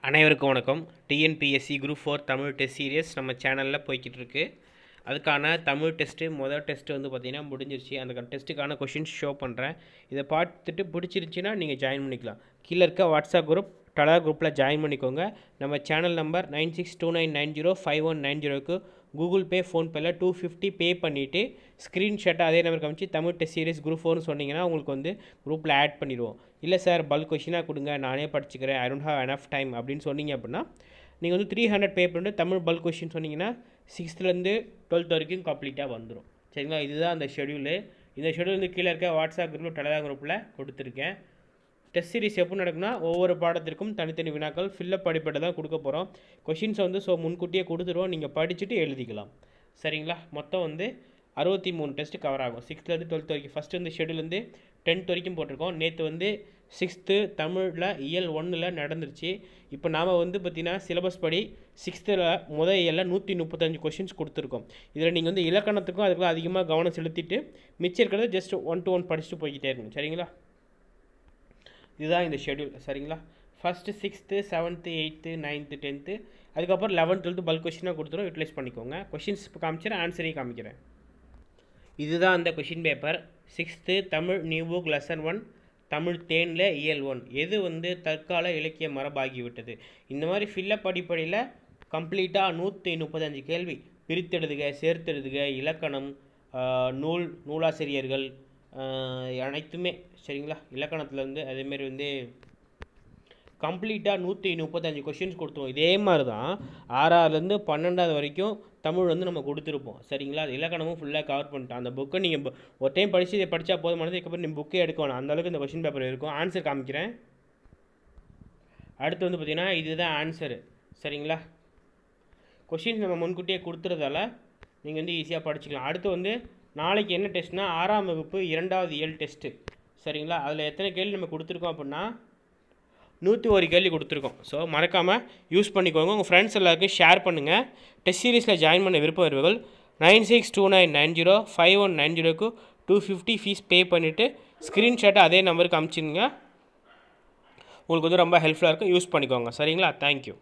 அனைவருக்கும் வணக்கம். TNPSC group 4 Tamil test serious நம்ம சேனலில் போய்கிட்டு இருக்கு. அதுக்கான தமிழ் டெஸ்ட்டு மொதல் டெஸ்ட்டு வந்து பார்த்திங்கன்னா முடிஞ்சிருச்சு. அந்த டெஸ்ட்டுக்கான கொஷின்ஸ் ஷோ பண்ணுறேன். இதை பார்த்துட்டு பிடிச்சிருந்துச்சின்னா நீங்கள் ஜாயின் பண்ணிக்கலாம். கீழே இருக்க வாட்ஸ்அப் குரூப் டெலா குரூப்பில் ஜாயின் பண்ணிக்கோங்க. நம்ம சேனல் நம்பர் 9629905190க்கு கூகுள் பே ஃபோன்பேயில் 250 பே பண்ணிவிட்டு ஸ்க்ரீன்ஷாட்டை அதே நம்பர் காமிச்சு தமிழ் டெஸ்ட் சீரியஸ் குரூப் 4னு சொன்னீங்கன்னா உங்களுக்கு வந்து குரூப்பில் ஆட் பண்ணிடுவோம். இல்லை சார் பல்க் கொஷினாக கொடுங்க, நானே படிச்சுக்கிறேன், I don't have enough time அப்படின்னு சொன்னீங்க அப்படின்னா நீங்கள் வந்து 300 பே பண்ணிட்டு தமிழ் பல்க் கொஷின் சொன்னீங்கன்னா 6th-லேருந்து 12th வரைக்கும் கம்ப்ளீட்டாக வந்துடும். சரிங்களா? இதுதான் அந்த ஷெடியூலு. இந்த ஷெடியூல் வந்து கீழே இருக்க வாட்ஸ்அப் குரூப் டெலா குரூப்பில் கொடுத்துருக்கேன். டெஸ்ட் சீரிஸ் எப்போ நடக்குன்னா ஒவ்வொரு பாடத்திற்கும் தனித்தனி வினாக்கள் ஃபில்லப் படிப்பட்டு தான் கொடுக்க போகிறோம். கொஷின்ஸை வந்து முன்கூட்டியே கொடுத்துருவோம், நீங்கள் படிச்சுட்டு எழுதிக்கலாம். சரிங்களா? மொத்தம் வந்து 63 டெஸ்ட்டு கவர் ஆகும். 6th-லேருந்து 12th வரைக்கும். ஃபஸ்ட்டு வந்து ஷெடியூல் வந்து 10th வரைக்கும் போட்டிருக்கோம். நேற்று வந்து 6th தமிழில் இயல் 1ல் நடந்துருச்சு. இப்போ நாம் வந்து பார்த்திங்கன்னா சிலபஸ் படி 6th முதல் இயலில் 135 கொஷின்ஸ் கொடுத்துருக்கோம். இதில் நீங்கள் வந்து இலக்கணத்துக்கும் அதுக்குலாம் அதிகமாக கவனம் செலுத்திட்டு மிச்சம் இருக்கிறத ஜஸ்ட் 1 to 1 படிச்சுட்டு போய்கிட்டே இருக்கணும். சரிங்களா? இதுதான் இந்த ஷெடியூல். சரிங்களா? First 6th 7th 8th 9th 10th அதுக்கப்புறம் 11th 12th பல்க் கொஷினாக கொடுத்துரும். யூட்டிலைஸ் பண்ணிக்கோங்க. கொஷின்ஸ் காமிச்சிடறேன், ஆன்சரையும் காமிக்கிறேன். இதுதான் அந்த question paper. 6th Tamil new book lesson 1 Tamil தேனில் இயல் 1 எது வந்து தற்கால இலக்கிய மரபாகிவிட்டது. இந்த மாதிரி ஃபில்லப் அடிப்படையில் கம்ப்ளீட்டாக 135 கேள்வி பிரித்தெழுதுக, சேர்த்தெழுதுக, இலக்கணம், நூலாசிரியர்கள் அனைத்துமே. சரிங்களா? இலக்கணத்துலேருந்து அதேமாரி வந்து கம்ப்ளீட்டாக 135 கொஷின்ஸ் கொடுத்துருவோம். இதே மாதிரி தான் 6th-லேருந்து 12th வரைக்கும் தமிழ் வந்து நம்ம கொடுத்துருப்போம். சரிங்களா? அது இலக்கணமும் ஃபுல்லாக கவர் பண்ணிட்டோம். அந்த புக்கை நீங்கள் ஒரு டைம் படித்து இதை படித்தா போதுமானது. இதுக்கப்புறம் நீங்கள் புக்கே எடுக்க வேணாம், அந்தளவுக்கு இந்த கொஷின் பேப்பர் இருக்கும். ஆன்சர் காமிக்கிறேன். அடுத்து வந்து பார்த்திங்கன்னா இதுதான் ஆன்சரு. சரிங்களா? கொஷின்ஸ் நம்ம முன்கூட்டியே கொடுத்துறதால நீங்கள் வந்து ஈஸியாக படிச்சுக்கலாம். அடுத்து வந்து நாளைக்கு என்ன டெஸ்ட்னால் 6ஆம் வகுப்பு 2வது இயல் டெஸ்ட்டு. சரிங்களா? அதில் எத்தனை கேள்வி நம்ம கொடுத்துருக்கோம் அப்படின்னா 101 கேள்வி கொடுத்துருக்கோம். ஸோ மறக்காமல் யூஸ் பண்ணிக்கோங்க. உங்கள் ஃப்ரெண்ட்ஸ் எல்லாருக்கும் ஷேர் பண்ணுங்கள். டெஸ்ட் சீரிஸில் ஜாயின் பண்ண விருப்பவர்கள் 9629905190க்கு 250 ஃபீஸ் பே பண்ணிவிட்டு ஸ்க்ரீன்ஷாட்டை அதே நம்பருக்கு அனுப்பிச்சிடுங்க. உங்களுக்கு வந்து ரொம்ப ஹெல்ப்ஃபுல்லாக இருக்கும். யூஸ் பண்ணிக்கோங்க. சரிங்களா? தேங்க்யூ.